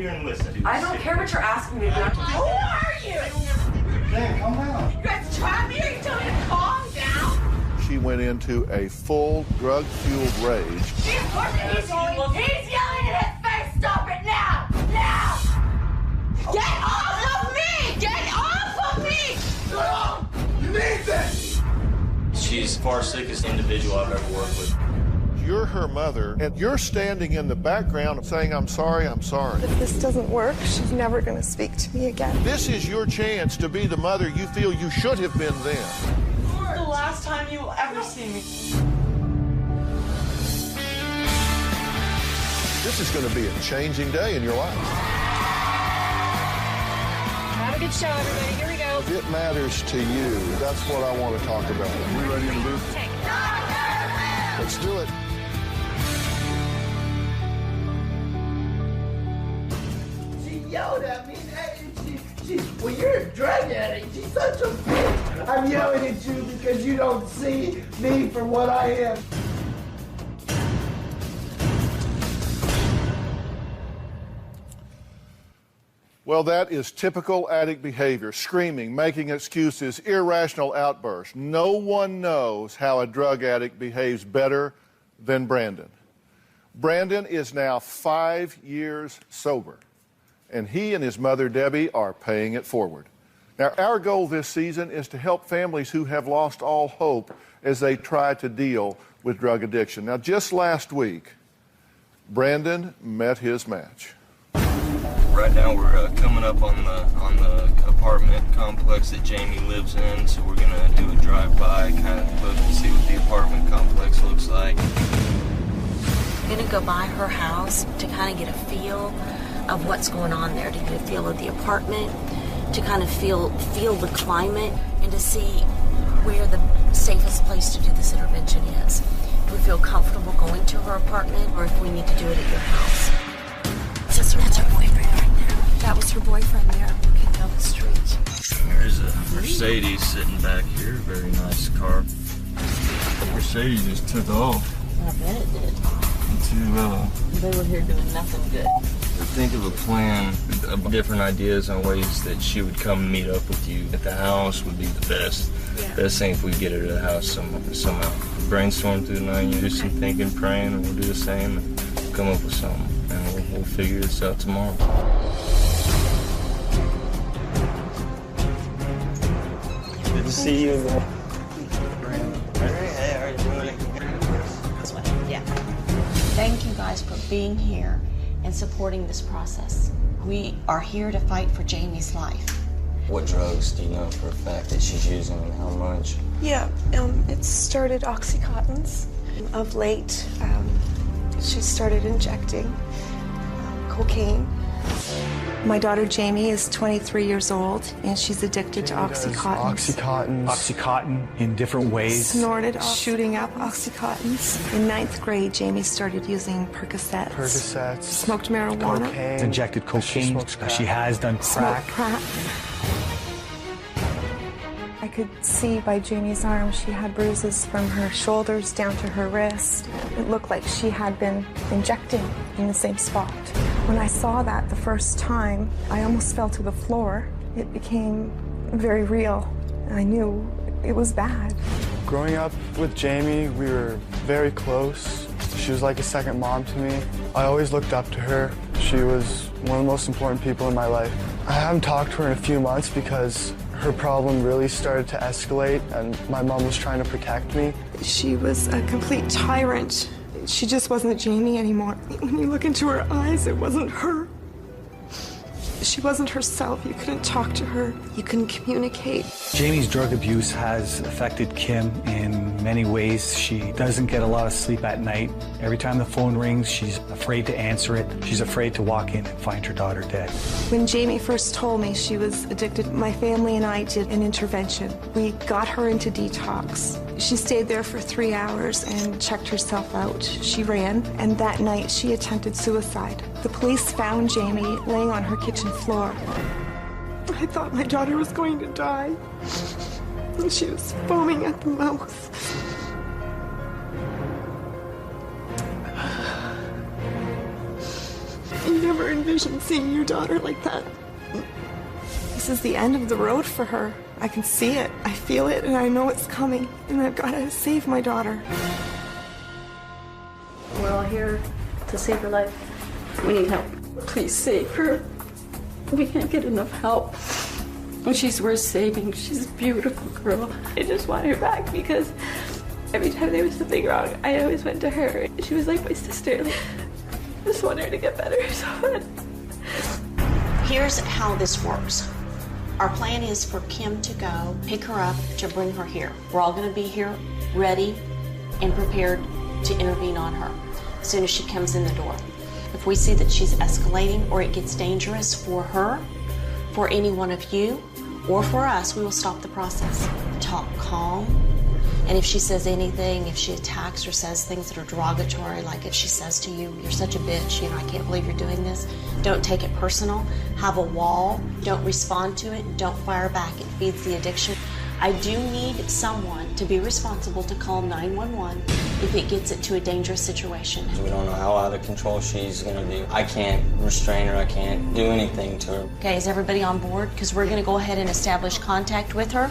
here and listen. I don't care what you're asking me to do. Who are you? Dan, calm down. You guys try me or you tell me to calm down? She went into a full drug-fueled rage. He's yelling in his face. Stop it now! Now! Get off of me! Get off of me! No! You need this! She's the far sickest individual I've ever worked with. You're her mother, and you're standing in the background saying, I'm sorry, I'm sorry. If this doesn't work, she's never going to speak to me again. This is your chance to be the mother you feel you should have been then. The last time you will ever see me. This is going to be a changing day in your life. Have a good show, everybody. Here we go. If it matters to you, that's what I want to talk about. Are we ready to move? Let's do it. She yelled at me. Well, you're a drug addict. She's such a bitch. I'm yelling at you because you don't see me for what I am. Well, that is typical addict behavior, screaming, making excuses, irrational outbursts. No one knows how a drug addict behaves better than Brandon. Brandon is now 5 years sober, and he and his mother, Debbie, are paying it forward. Now, our goal this season is to help families who have lost all hope as they try to deal with drug addiction. Now, just last week, Brandon met his match. Right now we're coming up on the apartment complex that Jaime lives in, so we're gonna do a drive-by, kind of look and see what the apartment complex looks like. I'm gonna go by her house to kind of get a feel of what's going on there, to get a feel of the apartment, to kind of feel the climate, and to see where the safest place to do this intervention is. If we feel comfortable going to her apartment, or if we need to do it at your house. That's her boyfriend right there. That was her boyfriend there, looking down the street. There's a Mercedes sitting back here, very nice car. Mercedes just took off. I bet it did. They were here doing nothing good. Think of a plan, of different ideas on ways that she would come meet up with you at the house would be the best. Yeah. Best thing if we get her to the house somehow. Brainstorm through the night, do some thinking, praying, and we'll do the same and come up with something. And we'll figure this out tomorrow. Good to see you again. Hey, how are you doing? Yeah. Thank you guys for being here and supporting this process. We are here to fight for Jaime's life. What drugs do you know for a fact that she's using and how much? Yeah, it started Oxycontins. Of late, she started injecting cocaine. My daughter Jaime is 23 years old, and she's addicted to Oxycontins. Oxycontin in different ways. Snorted, shooting up Oxycontins. In 9th grade, Jaime started using Percocets. Smoked marijuana. Cocaine. Injected cocaine. She has done crack. Smoked crack. I could see by Jaime's arm she had bruises from her shoulders down to her wrist. It looked like she had been injecting in the same spot. When I saw that the first time, I almost fell to the floor. It became very real. I knew it was bad. Growing up with Jaime, we were very close. She was like a second mom to me. I always looked up to her. She was one of the most important people in my life. I haven't talked to her in a few months because her problem really started to escalate and my mom was trying to protect me. She was a complete tyrant. She just wasn't Jaime anymore. When you look into her eyes, it wasn't her. She wasn't herself. You couldn't talk to her. You couldn't communicate. Jaime's drug abuse has affected Kim in many ways. She doesn't get a lot of sleep at night. Every time the phone rings, she's afraid to answer it. She's afraid to walk in and find her daughter dead. When Jaime first told me she was addicted, my family and I did an intervention. We got her into detox. She stayed there for 3 hours and checked herself out. She ran, and that night she attempted suicide. The police found Jaime laying on her kitchen floor. I thought my daughter was going to die. And she was foaming at the mouth. never envisioned seeing your daughter like that. This is the end of the road for her. I can see it, I feel it, and I know it's coming. And I've got to save my daughter. We're all here to save her life. We need help. Please save her. We can't get enough help. She's worth saving. She's a beautiful girl. I just want her back because every time there was something wrong, I always went to her. She was like my sister. I just want her to get better so bad. Here's how this works. Our plan is for Kim to go, pick her up, to bring her here. We're all going to be here ready and prepared to intervene on her as soon as she comes in the door. If we see that she's escalating or it gets dangerous for her, for any one of you, or for us, we will stop the process. Talk calm. And if she says anything, if she attacks or says things that are derogatory, like if she says to you, you're such a bitch, I can't believe you're doing this, don't take it personal. Have a wall. Don't respond to it. Don't fire back. It feeds the addiction. I do need someone to be responsible to call 911 if it gets it to a dangerous situation. We don't know how out of control she's going to be. I can't restrain her. I can't do anything to her. Okay, is everybody on board? Because we're going to go ahead and establish contact with her.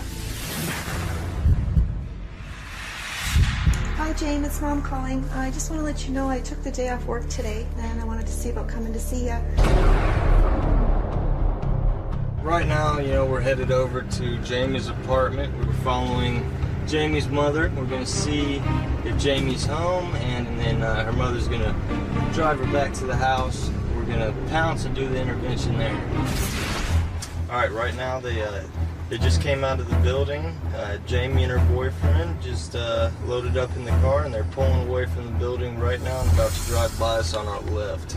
Hi, Jane. It's Mom calling. I just want to let you know I took the day off work today, and I wanted to see about coming to see you. Right now, we're headed over to Jamie's apartment. We're following Jamie's mother. We're going to see if Jamie's home, and then her mother's going to drive her back to the house. We're going to pounce and do the intervention there. All right, right now they just came out of the building. Jamie and her boyfriend just loaded up in the car, and they're pulling away from the building right now and about to drive by us on our left.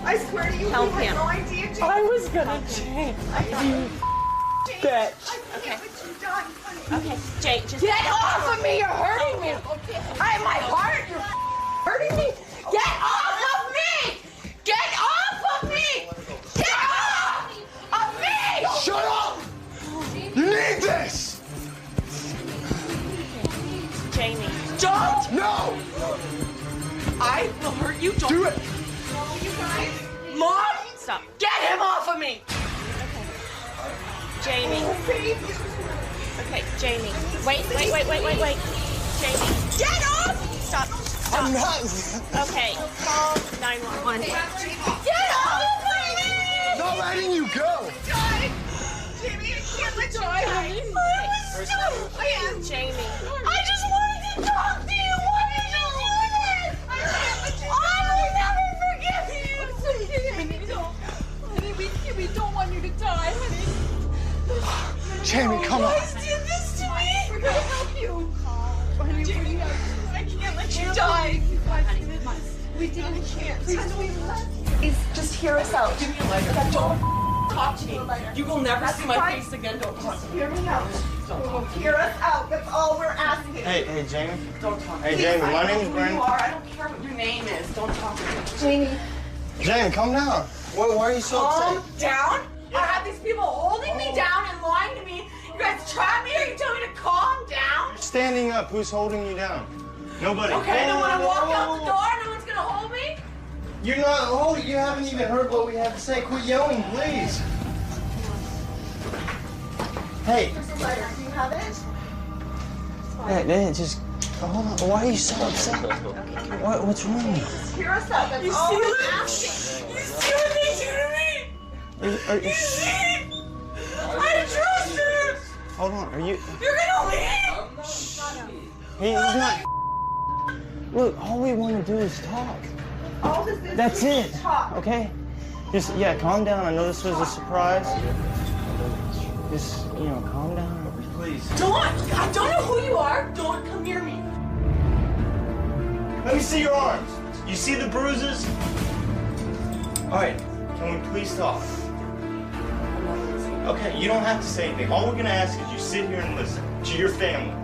I swear to you, Help we him. had no idea. Jane. I was gonna change. You bitch. Okay. What you done, honey? Okay, Jay, just Get off of me! You're hurting me! I have my heart! You're hurting me! Get off of me! Get off of me! Get off of me! Shut up! You need this! Jamie. Don't! No! I will hurt you. Don't. Do it! You guys. Mom! Stop. Get him off of me! Jamie. Okay, Jamie. Wait. Jamie. Get off! Stop. I'm not. Okay, call 911. Get off of me! Not letting you go! Die. Jamie, I can't let you die. Jamie. I just wanted to talk to you! What did you do with it? I can't let you I will never forgive you! Honey, we don't want you to die, honey. Jamie, come on. You guys did this to me! We're gonna help you. Honey, Jamie, I can't let you die. We didn't. I can't. Please just hear us out. Give me a lighter. Don't talk to me. You will never see my face again. Don't talk to me. Hear me out. Hear us out. That's all we're asking. Hey, Jamie. Don't talk to me. Hey, Jamie, my name's Who Brandon. you are. I don't care what your name is. Don't talk to me. Jamie. Jamie, calm down. Why are you so Calm upset? down? I have these people holding me down and lying to me. You guys trap me or you tell me to calm down? Standing up. Who's holding you down? Nobody. Okay, then when I walk out the door, no one's gonna hold me? You're not holding. You haven't even heard what we have to say. Quit yelling, please. Hey. Here's a letter. Do you have it? Hey, just hold on. Why are you so upset? What's wrong? Just hear us out. That's all we're asking. You see what they do to me? Are you, I trust her! hold on. Are you? You're gonna leave? He's not. Look, all we want to do is talk. All this is That's it. talk. Okay. Just calm down. I know this was a surprise. Just calm down, please. I don't know who you are. Don't come near me. Let me see your arms. You see the bruises? All right. Can we please talk? Okay, you don't have to say anything. All we're gonna ask is you sit here and listen to your family.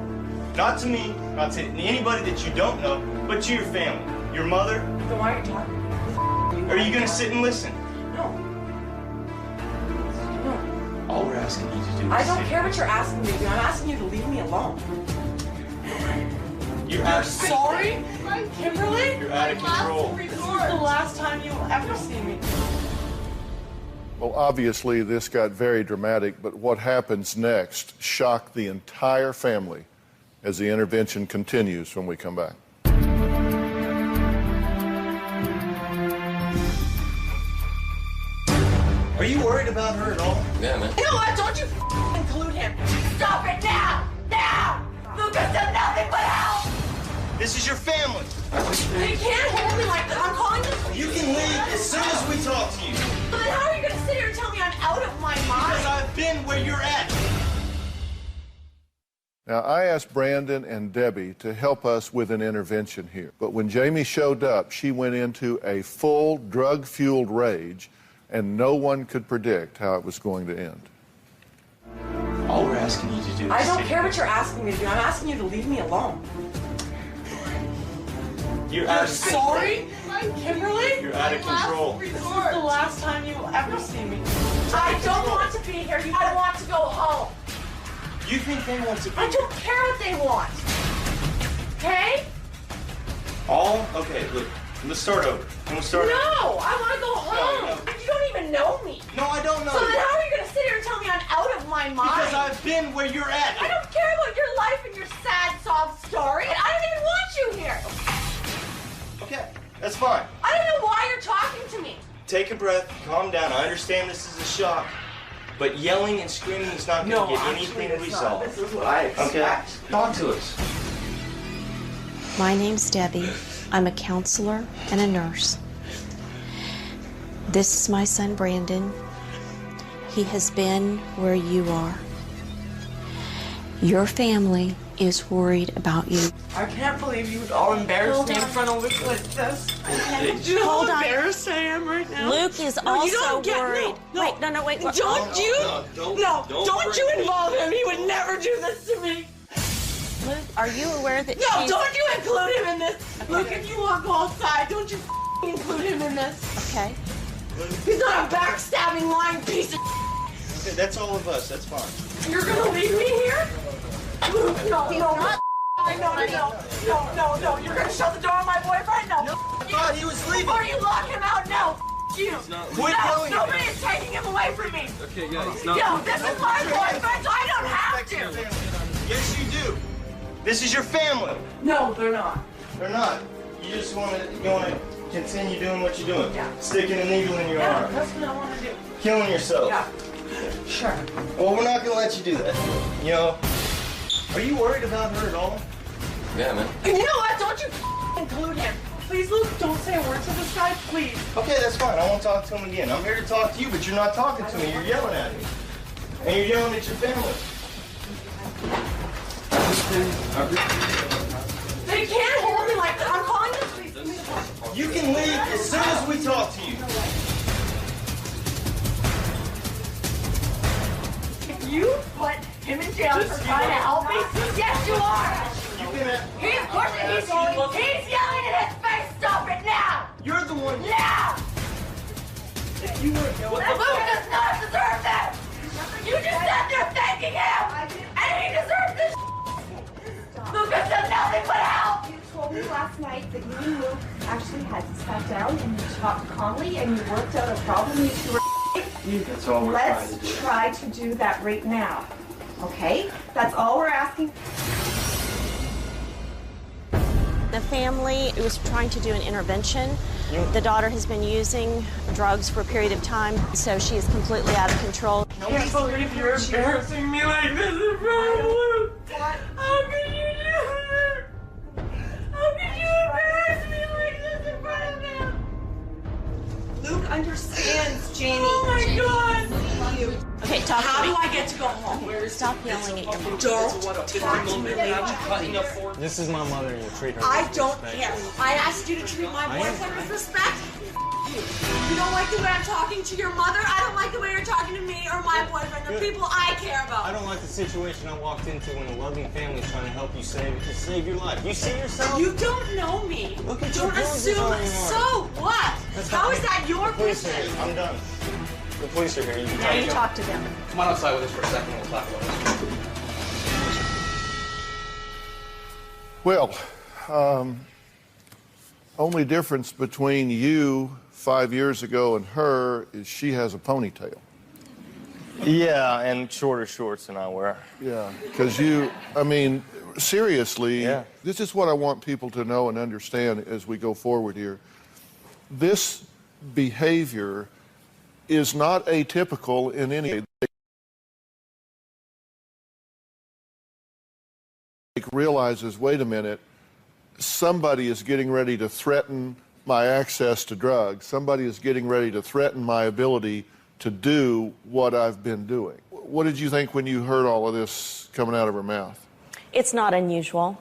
Not to me, not to anybody that you don't know, but to your family. Your mother. Then why are you talking? Are you gonna sit and listen? No. No. All we're asking you to do is I don't care what you're asking me to do. I'm asking you to leave me alone. You're out of Sorry, Kimberly? You're out of control. This is the last time you'll ever see me. Well, obviously, this got very dramatic, but what happens next shocked the entire family as the intervention continues when we come back. Are you worried about her at all? Yeah, man. You know what? Don't you include him. Stop it now! Now! Lucas does nothing but help! This is your family. You can't hold me like that. I'm calling the police. You can leave as soon as we talk to you. But then how are you going to sit here and tell me I'm out of my mind? Because I've been where you're at. Now, I asked Brandon and Debbie to help us with an intervention here. But when Jaime showed up, she went into a full drug-fueled rage, and no one could predict how it was going to end. All we're asking you to do is I don't care what you're asking me to do. I'm asking you to leave me alone. You're out of Sorry, Kimberly? You're out of control. This is the last time you will ever see me. I don't want to be here. I want to go home. You think they want to be I don't care what they want. Okay? Okay, look, let's start over. No, I want to go home. No. You don't even know me. No, I don't know So you. then how are you going to sit here and tell me I'm out of my mind? Because I've been where you're at. I don't care about your life and your sad sob story. And I don't even want you here. Okay, that's fine. I don't know why you're talking to me. Take a breath, calm down. I understand this is a shock, but yelling and screaming is not going to get anything resolved. This is what I expect. Okay, talk to us. My name's Debbie. I'm a counselor and a nurse. This is my son, Brandon. He has been where you are. Your family is worried about you. I can't believe you would all embarrass me in front of Luke like this. Do you know Hold how on. embarrassed I am right now? Luke is No, you also don't get, worried. No. Wait. Don't you involve him. He would never do this to me. Luke, are you aware that No, she's... don't you include him in this. Okay. Luke, if you want to go outside, don't you include him in this. Okay. He's not a backstabbing, lying piece of Okay, that's all of us. That's fine. You're gonna leave me here? Luke, no. No. You're gonna shut the door on my boyfriend? No. I thought he was leaving. Before you lock him out, no. You. Quit yelling at Nobody me. is taking him away from me. Okay, yeah, it's not. No, this is my boyfriend, so I don't have to. Yes, you do. This is your family. No, they're not. They're not. You just want to continue doing what you're doing. Yeah. Sticking a needle in your arm. That's what I want to do. Killing yourself. Yeah. Sure. Well, we're not going to let you do that. You know, are you worried about her at all? Yeah, man. And you know what? Don't you include him. Please, Luke, don't say a word to this guy, please. Okay, that's fine. I won't talk to him again. I'm here to talk to you, but you're not talking to me. You're yelling at me. And you're yelling at your family. They can't hold me like that. I'm calling the police. You can leave as soon as we talk to you. If you put him in jail for trying to help me, yes, you are. He's pushing. He's yelling in his face. Stop it now. You're the one. Now. If you were Luke does not deserve this. You just sat there thanking him, and he deserves this. Lucas does nothing but help. You told me last night that you and Luke actually had to sit down and you talked calmly and you worked out a problem you two were. That's all we're trying to do. Let's try to do that right now. Okay? That's all we're asking. The family was trying to do an intervention. The daughter has been using drugs for a period of time, so she is completely out of control. I can't believe you're embarrassing me like this in front of Luke. How could you do that? How could you embarrass me like this in front of him? Luke understands, Jamie. Oh my God. Okay, talk How to do me. I get to go home? Stop yelling at your mom. Don't talk to me like that. This is my mother and you treat her I with don't respect. care. I asked you to treat my boyfriend with respect. you. You don't like the way I'm talking to your mother. I don't like the way you're talking to me or my boyfriend, the people I care about. I don't like the situation I walked into when a loving family's trying to help you save your life. You see yourself? You don't know me. Look at Don't your assume. bruises. So what? How is that your Police are business? here. I'm done. The police are here. You can Now you talk to them. Come on outside with us for a second. We'll talk about this. Well, only difference between you 5 years ago and her is she has a ponytail. Yeah, and shorter shorts than I wear. Yeah, because seriously, this is what I want people to know and understand as we go forward here. This behavior is not atypical in any realizes, wait a minute, somebody is getting ready to threaten my access to drugs. Somebody is getting ready to threaten my ability to do what I've been doing. What did you think when you heard all of this coming out of her mouth? It's not unusual.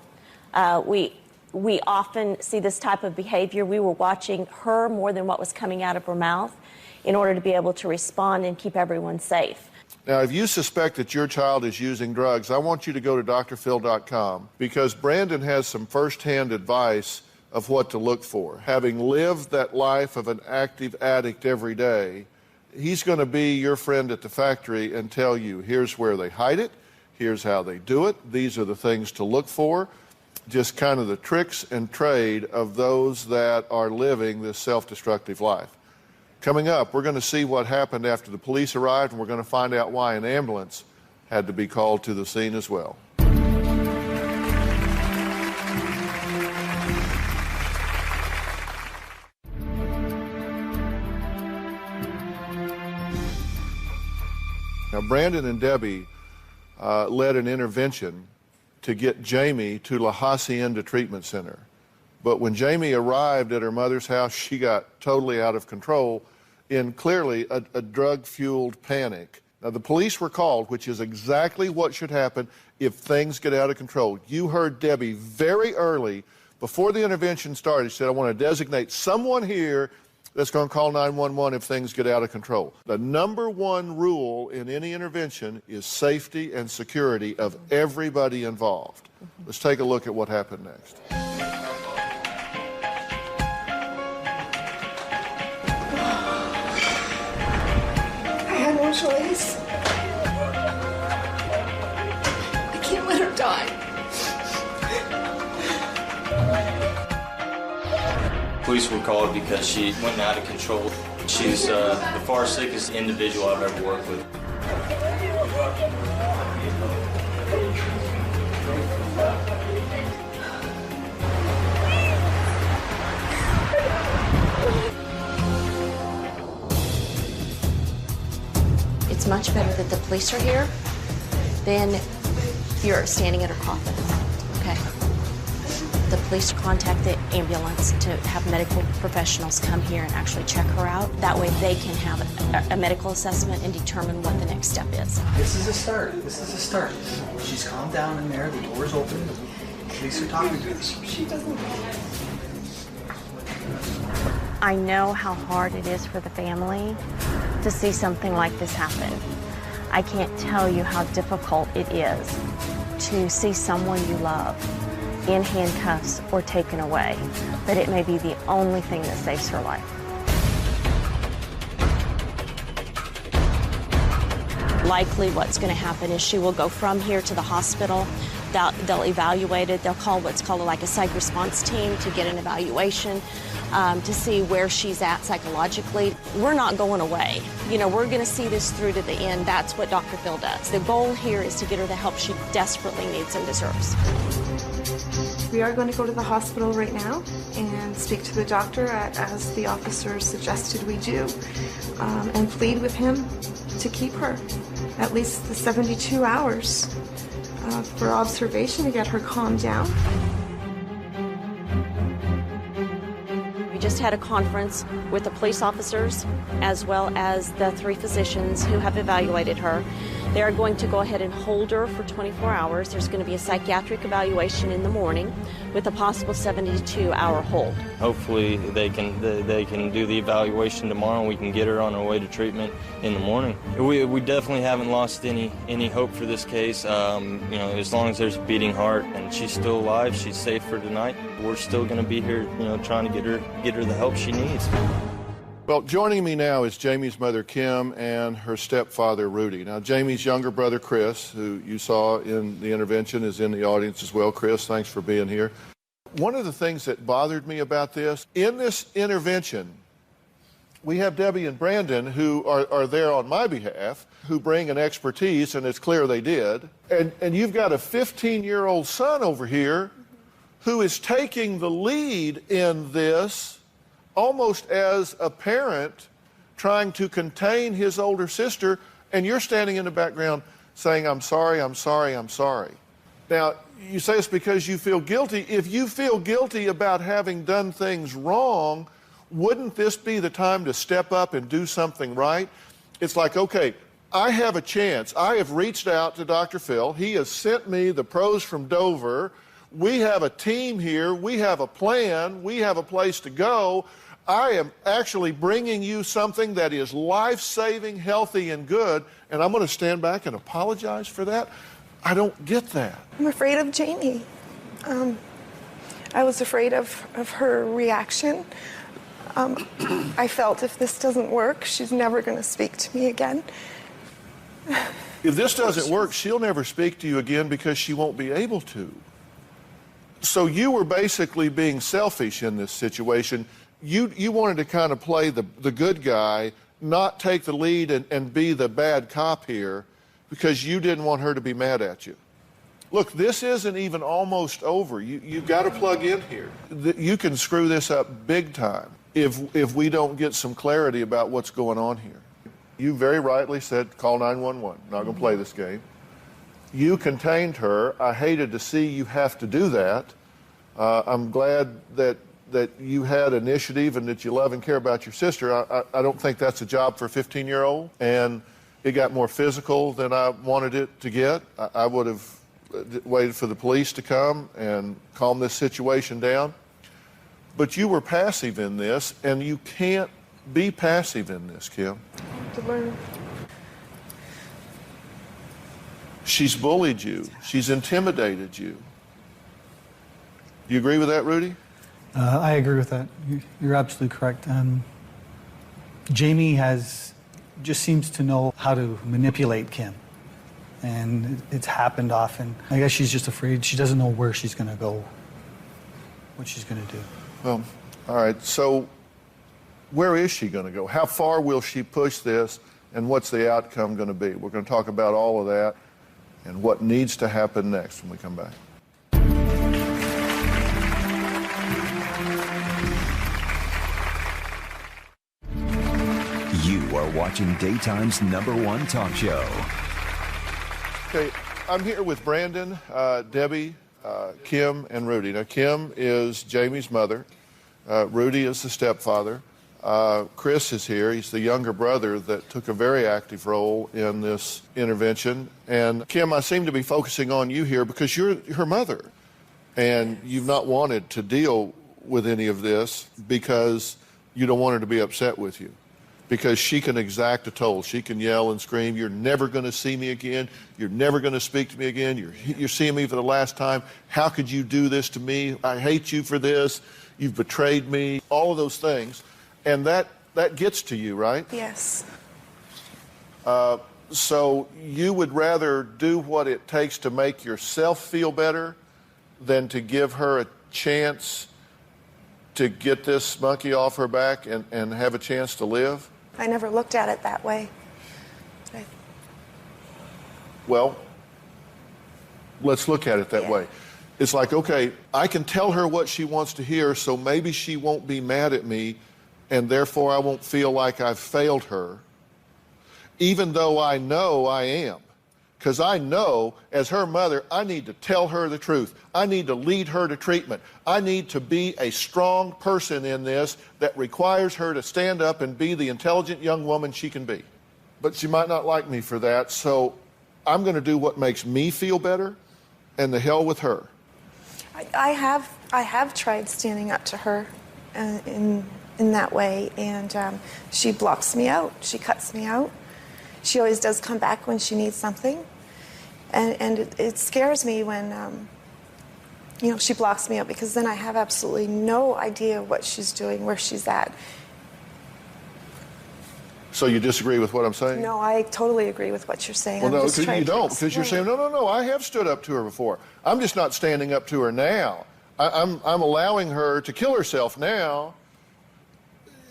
We often see this type of behavior. We were watching her more than what was coming out of her mouth in order to be able to respond and keep everyone safe. Now, if you suspect that your child is using drugs, I want you to go to drphil.com because Brandon has some firsthand advice of what to look for. Having lived that life of an active addict every day, he's going to be your friend at the factory and tell you, here's where they hide it, here's how they do it, these are the things to look for, just kind of the tricks and trade of those that are living this self-destructive life. Coming up, we're going to see what happened after the police arrived, and we're going to find out why an ambulance had to be called to the scene as well. Now, Brandon and Debbie led an intervention to get Jaime to La Hacienda Treatment Center. But when Jaime arrived at her mother's house, she got totally out of control in clearly a drug-fueled panic. Now, the police were called, which is exactly what should happen if things get out of control. You heard Debbie very early, before the intervention started, she said, I want to designate someone here that's going to call 911 if things get out of control. The number one rule in any intervention is safety and security of everybody involved. Let's take a look at what happened next. I had no choice. I can't let her die. Police were called because she went out of control. She's the far sickest individual I've ever worked with. It's much better that the police are here than you're standing at her coffin, okay? The police contact the ambulance to have medical professionals come here and actually check her out. That way they can have a medical assessment and determine what the next step is. This is a start. This is a start. She's calmed down in there. The door's open. The police are talking to us. She doesn't. I know how hard it is for the family to see something like this happen. I can't tell you how difficult it is to see someone you love in handcuffs or taken away, but it may be the only thing that saves her life. Likely what's going to happen is she will go from here to the hospital. They'll evaluate it. They'll call what's called like a psych response team to get an evaluation to see where she's at psychologically. We're not going away. You know, we're going to see this through to the end. That's what Dr. Phil does. The goal here is to get her the help she desperately needs and deserves. We are going to go to the hospital right now and speak to the doctor as the officer suggested we do, and plead with him to keep her at least the 72 hours for observation to get her calmed down. We just had a conference with the police officers as well as the 3 physicians who have evaluated her. They are going to go ahead and hold her for 24 hours. There's going to be a psychiatric evaluation in the morning with a possible 72-hour hold. Hopefully they can do the evaluation tomorrow and we can get her on her way to treatment in the morning. We definitely haven't lost any hope for this case. As long as there's a beating heart and she's still alive, she's safe for tonight, we're still going to be here, trying to get her the help she needs. Well, joining me now is Jamie's mother, Kim, and her stepfather, Rudy. Now, Jamie's younger brother, Chris, who you saw in the intervention, is in the audience as well. Chris, thanks for being here. One of the things that bothered me about this, in this intervention, we have Debbie and Brandon who are there on my behalf, who bring an expertise, and it's clear they did. And you've got a 15-year-old son over here who is taking the lead in this almost as a parent trying to contain his older sister, and you're standing in the background saying, I'm sorry, I'm sorry, I'm sorry. Now, you say it's because you feel guilty. If you feel guilty about having done things wrong, wouldn't this be the time to step up and do something right? It's like, okay, I have a chance. I have reached out to Dr. Phil. He has sent me the pros from Dover. We have a team here. We have a plan. We have a place to go. I am actually bringing you something that is life-saving, healthy, and good, and I'm going to stand back and apologize for that? I don't get that. I'm afraid of Jamie. I was afraid of her reaction. I felt if this doesn't work, she's never going to speak to me again. If this doesn't work, she'll never speak to you again because she won't be able to. So you were basically being selfish in this situation. You wanted to kind of play the good guy, not take the lead and be the bad cop here because you didn't want her to be mad at you. Look, this isn't even almost over. You've got to plug in here. You can screw this up big time if we don't get some clarity about what's going on here. You very rightly said, call 911. Not going to play this game. You contained her. I hated to see you have to do that. I'm glad that you had initiative and that you love and care about your sister. I don't think that's a job for a 15-year-old. And it got more physical than I wanted it to get. I would have waited for the police to come and calm this situation down. But you were passive in this, and you can't be passive in this, Kim. To learn. She's bullied you. She's intimidated you. Do you agree with that, Rudy? I agree with that. You're absolutely correct. Jamie just seems to know how to manipulate Kim. And it's happened often. I guess she's just afraid. She doesn't know where she's going to go, what she's going to do. Well, all right. So where is she going to go? How far will she push this, and what's the outcome going to be? We're going to talk about all of that and what needs to happen next when we come back. You are watching Daytime's #1 talk show. Okay, I'm here with Brandon, Debbie, Kim, and Rudy. Now, Kim is Jamie's mother. Rudy is the stepfather. Chris is here. He's the younger brother that took a very active role in this intervention. And Kim, I seem to be focusing on you here because you're her mother. And you've not wanted to deal with any of this because you don't want her to be upset with you. Because she can exact a toll. She can yell and scream, you're never going to see me again. You're never going to speak to me again. You're seeing me for the last time. How could you do this to me? I hate you for this. You've betrayed me. All of those things. And that gets to you, right? Yes. So you would rather do what it takes to make yourself feel better than to give her a chance to get this monkey off her back and have a chance to live? I never looked at it that way. Well, let's look at it that way. It's like, okay, I can tell her what she wants to hear, so maybe she won't be mad at me, and therefore I won't feel like I've failed her, even though I know I am. because I know, as her mother, I need to tell her the truth. I need to lead her to treatment. I need to be a strong person in this that requires her to stand up and be the intelligent young woman she can be. But she might not like me for that, so I'm going to do what makes me feel better, and the hell with her. I have tried standing up to her in that way, and she blocks me out. She cuts me out. She always does come back when she needs something, and it scares me when she blocks me out, because then I have absolutely no idea what she's doing, where she's at. So you disagree with what I'm saying? No, I totally agree with what you're saying. Well, no, because you don't, because you're saying, no, I have stood up to her before. I'm just not standing up to her now. I'm allowing her to kill herself now.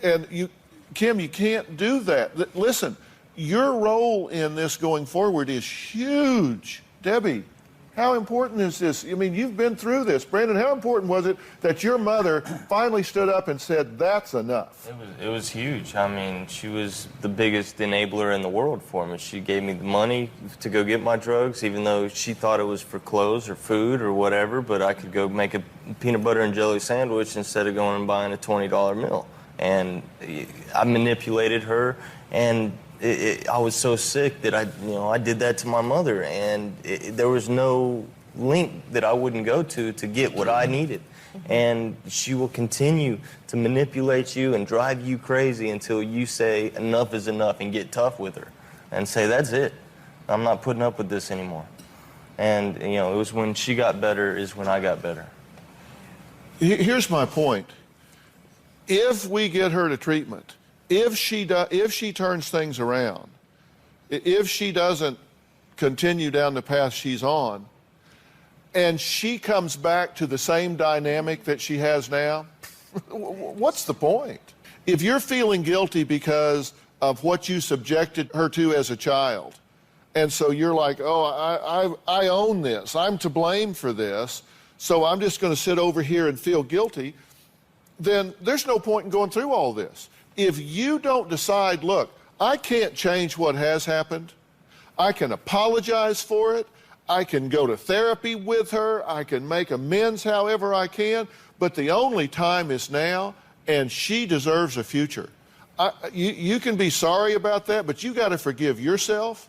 And Kim, you can't do that. Listen, your role in this going forward is huge. Debbie, how important is this? I mean, you've been through this. Brandon, how important was it that your mother finally stood up and said, that's enough? It was huge. I mean, she was the biggest enabler in the world for me. She gave me the money to go get my drugs, even though she thought it was for clothes or food or whatever, but I could go make a peanut butter and jelly sandwich instead of going and buying a $20 meal. And I manipulated her, and I was so sick that I did that to my mother, and there was no link that I wouldn't go to get what I needed. And she will continue to manipulate you and drive you crazy until you say enough is enough and get tough with her and say, that's it. I'm not putting up with this anymore. And, it was when she got better is when I got better. Here's my point. If we get her to treatment, if she turns things around, if she doesn't continue down the path she's on, and she comes back to the same dynamic that she has now, what's the point? If you're feeling guilty because of what you subjected her to as a child, and so you're like, oh, I own this, I'm to blame for this, so I'm just going to sit over here and feel guilty, then there's no point in going through all this. If you don't decide, look, I can't change what has happened, I can apologize for it, I can go to therapy with her, I can make amends however I can, but the only time is now, and she deserves a future. You can be sorry about that, but you got to forgive yourself.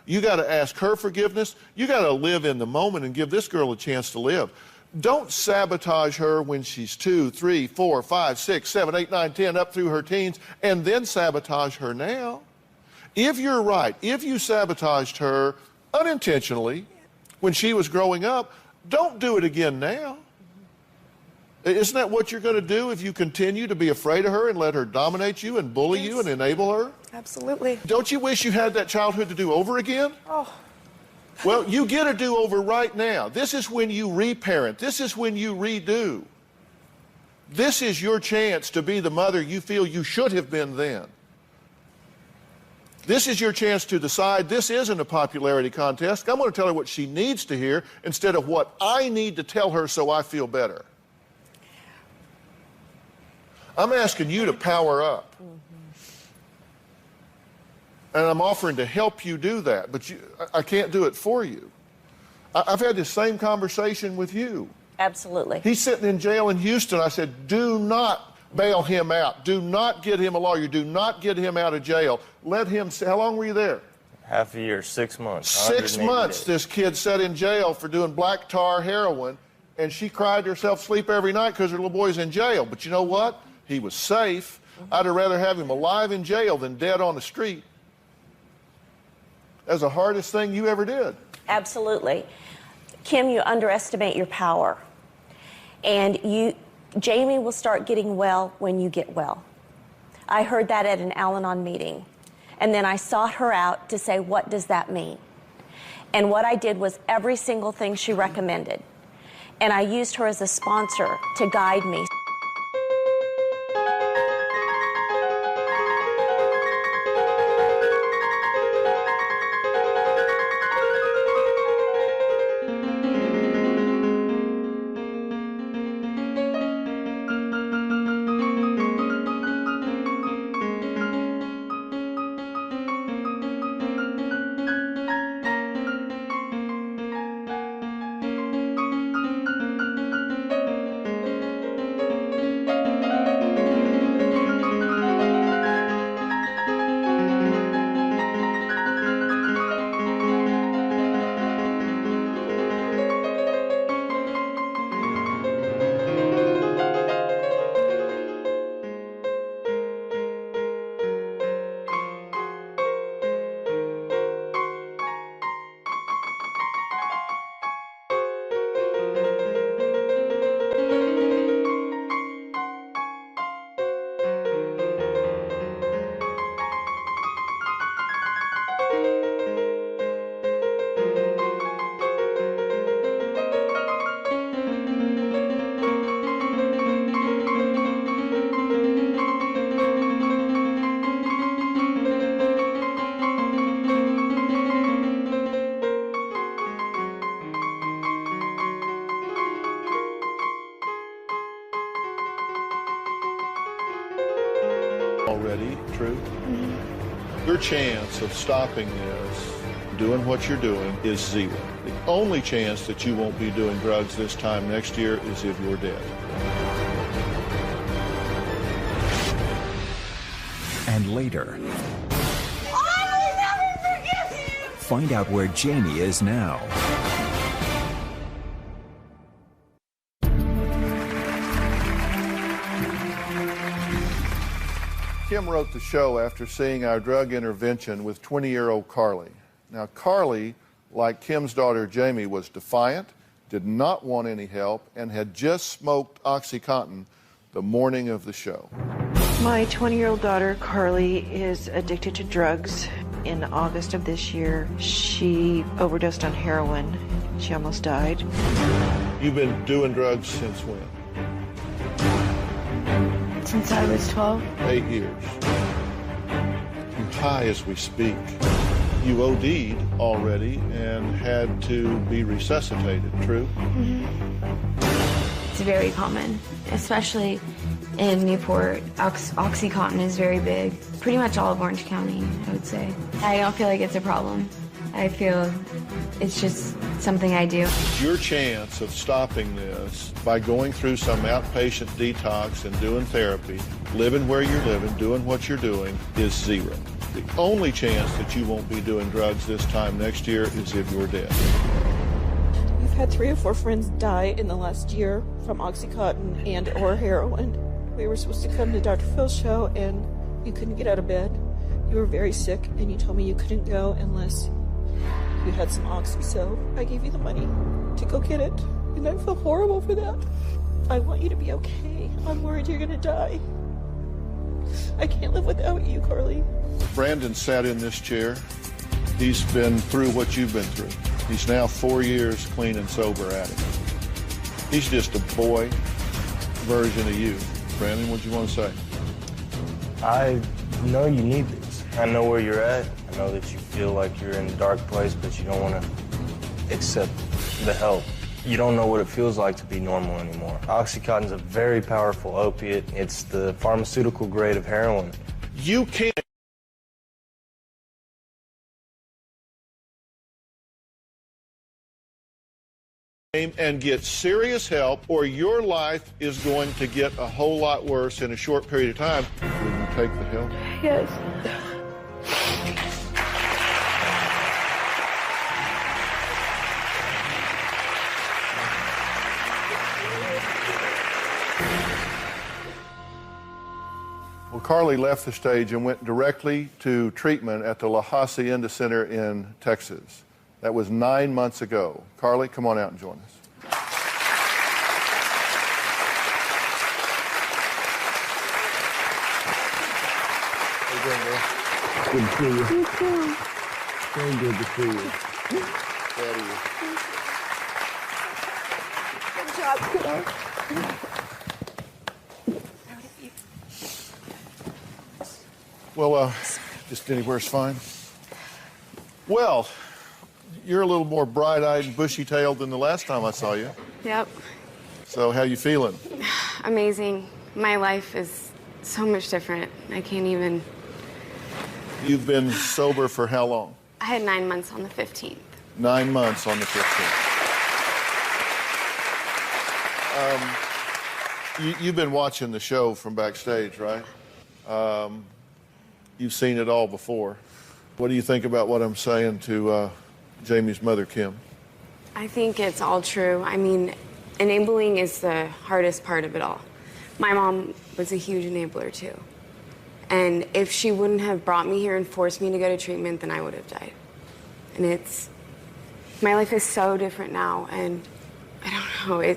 You got to ask her forgiveness. You got to live in the moment and give this girl a chance to live. Don't sabotage her when she's 2, 3, 4, 5, 6, 7, 8, 9, 10, up through her teens, and then sabotage her now. If you're right, if you sabotaged her unintentionally when she was growing up, don't do it again now. Isn't that what you're going to do if you continue to be afraid of her and let her dominate you and bully you and enable her? Absolutely. Don't you wish you had that childhood to do over again? Oh. Well, you get a do-over right now. This is when you reparent. This is when you redo. This is your chance to be the mother you feel you should have been then. This is your chance to decide this isn't a popularity contest. I'm going to tell her what she needs to hear instead of what I need to tell her so I feel better. I'm asking you to power up. And I'm offering to help you do that, but I can't do it for you. I've had this same conversation with you. Absolutely. He's sitting in jail in Houston. I said, do not bail him out. Do not get him a lawyer. Do not get him out of jail. Let him, how long were you there? Half a year, 6 months. 6 months days. this kid sat in jail for doing black tar heroin, and she cried herself to sleep every night because her little boy's in jail. But you know what? He was safe. I'd have rather have him alive in jail than dead on the street. That's the hardest thing you ever did. Absolutely. Kim, you underestimate your power. And Jamie will start getting well when you get well. I heard that at an Al-Anon meeting. And then I sought her out to say, what does that mean? And what I did was every single thing she recommended. And I used her as a sponsor to guide me. already, true? Your chance of stopping this, doing what you're doing, is zero. The only chance that you won't be doing drugs this time next year is if you're dead. And later, I will never forgive you! find out where Jaime is now. Kim wrote the show after seeing our drug intervention with 20-year-old Carly. Now, Carly, like Kim's daughter Jaime, was defiant, did not want any help, and had just smoked OxyContin the morning of the show. My 20-year-old daughter, Carly, is addicted to drugs. In August of this year, she overdosed on heroin. She almost died. You've been doing drugs since when? Since I was 12. 8 years. You're high as we speak. You OD'd already and had to be resuscitated, true? It's very common, especially in Newport. OxyContin is very big. Pretty much all of Orange County, I would say. I don't feel like it's a problem. I feel it's just something I do. Your chance of stopping this by going through some outpatient detox and doing therapy, living where you're living, doing what you're doing, is zero. The only chance that you won't be doing drugs this time next year is if you're dead. We've had 3 or 4 friends die in the last year from OxyContin and or heroin. We were supposed to come to Dr. Phil's show and you couldn't get out of bed. You were very sick and you told me you couldn't go unless you had some Oxy, so I gave you the money to go get it, and I feel horrible for that. I want you to be okay. I'm worried you're gonna die. I can't live without you, Carly. Brandon sat in this chair. He's been through what you've been through. He's now 4 years clean and sober at it. He's just a boy version of you. Brandon, what do you want to say? I know you need this. I know where you're at. I know that you feel like you're in a dark place, but you don't want to accept the help. You don't know what it feels like to be normal anymore. OxyContin is a very powerful opiate. It's the pharmaceutical grade of heroin. You can't and get serious help, or your life is going to get a whole lot worse in a short period of time. Will you take the help? Yes. Well, Carly left the stage and went directly to treatment at the La Hacienda Center in Texas. That was 9 months ago. Carly, come on out and join us. How you doing, girl? Good to see you. You too. Very good to see you. Proud of you. Good job, kiddo. Well, just anywhere's fine. Well, you're a little more bright-eyed and bushy-tailed than the last time I saw you. Yep. So how you feeling? Amazing. My life is so much different. I can't even... You've been sober for how long? I had 9 months on the 15th. 9 months on the 15th. You've been watching the show from backstage, right? You've seen it all before. What do you think about what I'm saying to Jamie's mother, Kim? I think it's all true. I mean, enabling is the hardest part of it all. My mom was a huge enabler, too. And if she wouldn't have brought me here and forced me to go to treatment, then I would have died. And it's... My life is so different now, and I don't know,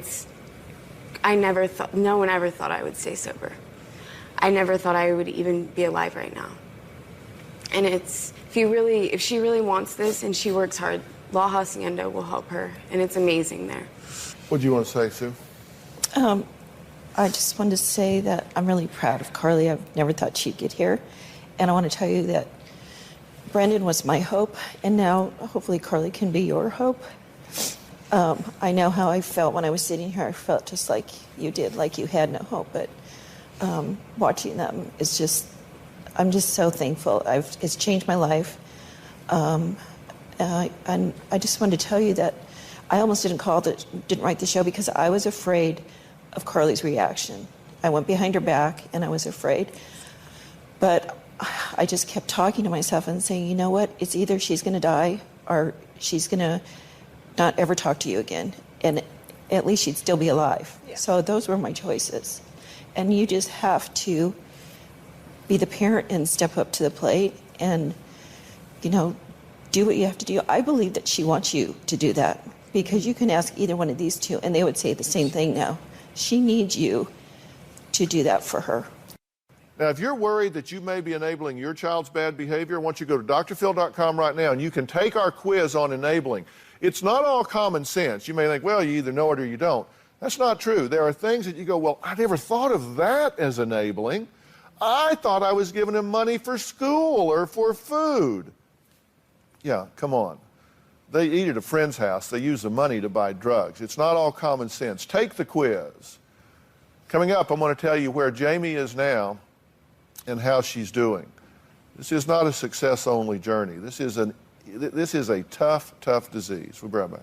I never thought... No one ever thought I would stay sober. I never thought I would even be alive right now. And it's... If she really wants this and she works hard, La Hacienda will help her, and it's amazing there. What do you want to say, Sue? I just wanted to say that I'm really proud of Carly. I've never thought she'd get here. And I want to tell you that Brandon was my hope, and now hopefully Carly can be your hope. I know how I felt when I was sitting here. I felt just like you did, like you had no hope. But watching them is just I'm just so thankful. It's changed my life. And I just wanted to tell you that I almost didn't write the show because I was afraid of Carly's reaction. I went behind her back and I was afraid. But I just kept talking to myself and saying, you know what? It's either she's going to die or she's going to not ever talk to you again. And at least she'd still be alive. Yeah. So those were my choices. And you just have to be the parent and step up to the plate and, you know, do what you have to do. I believe that she wants you to do that because you can ask either one of these two and they would say the same thing now. She needs you to do that for her. Now, if you're worried that you may be enabling your child's bad behavior, I want you to go to drphil.com right now and you can take our quiz on enabling. It's not all common sense. You may think, well, you either know it or you don't. That's not true. There are things that you go, well, I never thought of that as enabling. I thought I was giving him money for school or for food. Yeah, come on. They eat at a friend's house. They use the money to buy drugs. It's not all common sense. Take the quiz. Coming up, I'm going to tell you where Jaime is now and how she's doing. This is not a success-only journey. This is a tough, tough disease. We'll be right back.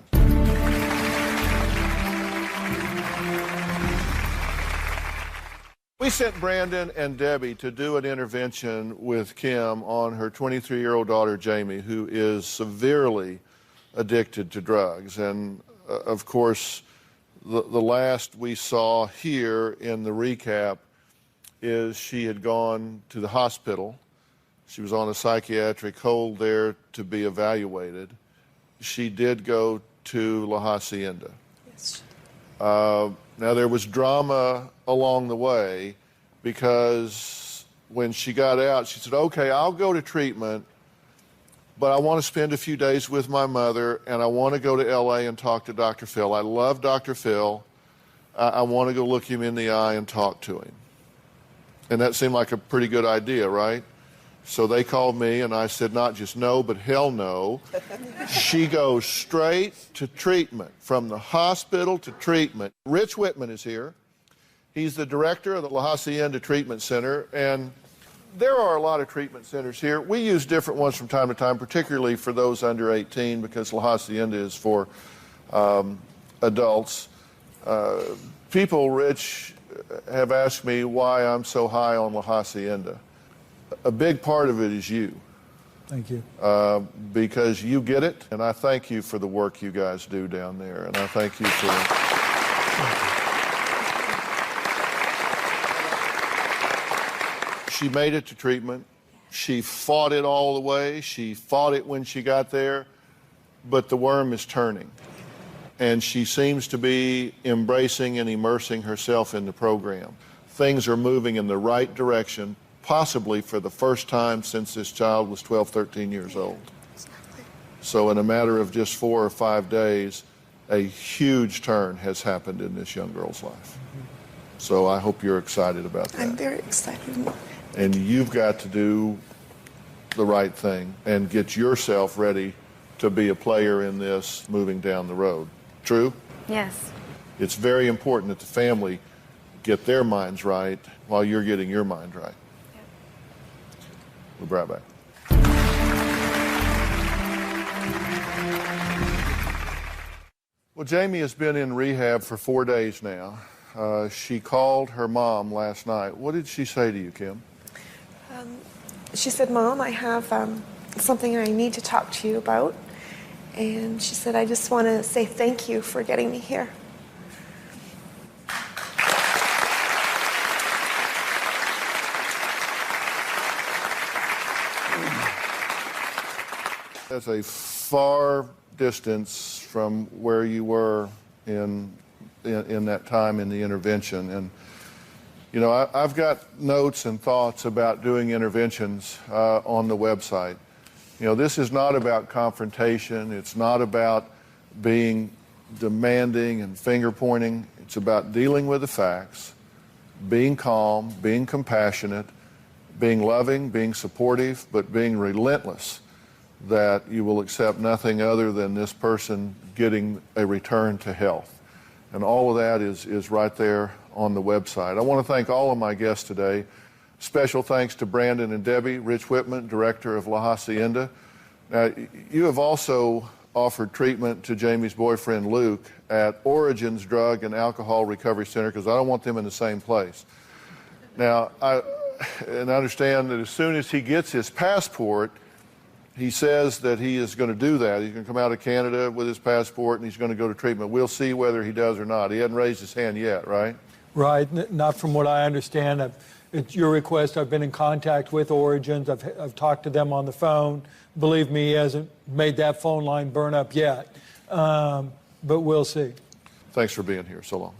We sent Brandon and Debbie to do an intervention with Kim on her 23-year-old daughter, Jaime, who is severely addicted to drugs. And, of course, the last we saw here in the recap is she had gone to the hospital. She was on a psychiatric hold there to be evaluated. She did go to La Hacienda. Yes. Now, there was drama along the way because when she got out, she said, okay, I'll go to treatment, but I want to spend a few days with my mother, and I want to go to L.A. and talk to Dr. Phil. I love Dr. Phil. I want to go look him in the eye and talk to him. And that seemed like a pretty good idea, right? So they called me, and I said, not just no, but hell no. She goes straight to treatment, from the hospital to treatment. Rich Whitman is here. He's the director of the La Hacienda Treatment Center, and there are a lot of treatment centers here. We use different ones from time to time, particularly for those under 18, because La Hacienda is for adults. People, Rich, have asked me why I'm so high on La Hacienda. A big part of it is you. Thank you. Because you get it, and I thank you for the work you guys do down there, and I thank you for... She made it to treatment. She fought it all the way. She fought it when she got there, but the worm is turning. And she seems to be embracing and immersing herself in the program. Things are moving in the right direction, possibly for the first time since this child was 12, 13 years old. So in a matter of just 4 or 5 days, a huge turn has happened in this young girl's life. So I hope you're excited about that. I'm very excited. And you've got to do the right thing and get yourself ready to be a player in this moving down the road. True? Yes. It's very important that the family get their minds right while you're getting your mind right. We'll be right back. Well, Jaime has been in rehab for 4 days now. She called her mom last night. What did she say to you, Kim? She said, Mom, I have something I need to talk to you about. And she said, I just want to say thank you for getting me here. That's a far distance from where you were in that time in the intervention. And, you know, I've got notes and thoughts about doing interventions on the website. You know, this is not about confrontation. It's not about being demanding and finger pointing. It's about dealing with the facts, being calm, being compassionate, being loving, being supportive, but being relentless that you will accept nothing other than this person getting a return to health. And all of that is right there on the website. I want to thank all of my guests today, Special thanks to Brandon and Debbie, Rich Whitman, director of La Hacienda. Now, you have also offered treatment to Jamie's boyfriend, Luke, at Origins Drug and Alcohol Recovery Center, because I don't want them in the same place. Now, I understand that as soon as he gets his passport, he says that he is going to do that. He's going to come out of Canada with his passport, and he's going to go to treatment. We'll see whether he does or not. He hasn't raised his hand yet, right? Right. Not from what I understand. At your request, I've been in contact with Origins. I've talked to them on the phone. Believe me, he hasn't made that phone line burn up yet. But we'll see. Thanks for being here. So long.